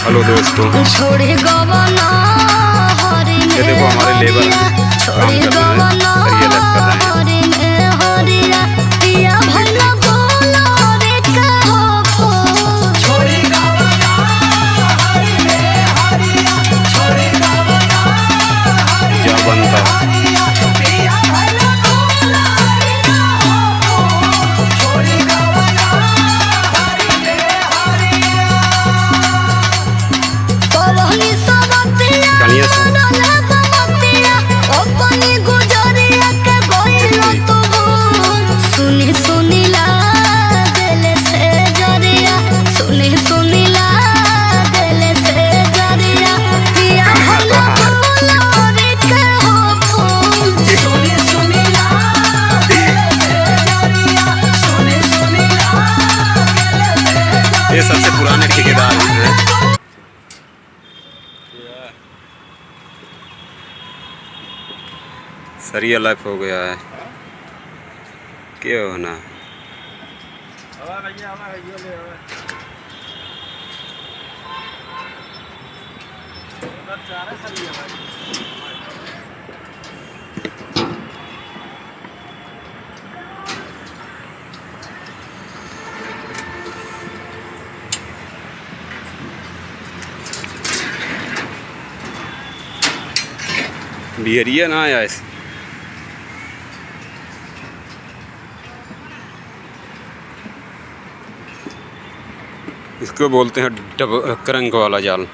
Hello दोस्तों, ये देखो हमारे लेबर काम कर रहे हैं, सरिया लग कर रहे हैं। क्या बनता है? ये सबसे पुराने ठेकेदार हैं। सरिया लाइफ हो गया है, क्या होना। बिहरिया ना आया इस इसको बोलते हैं करंग वाला जाल।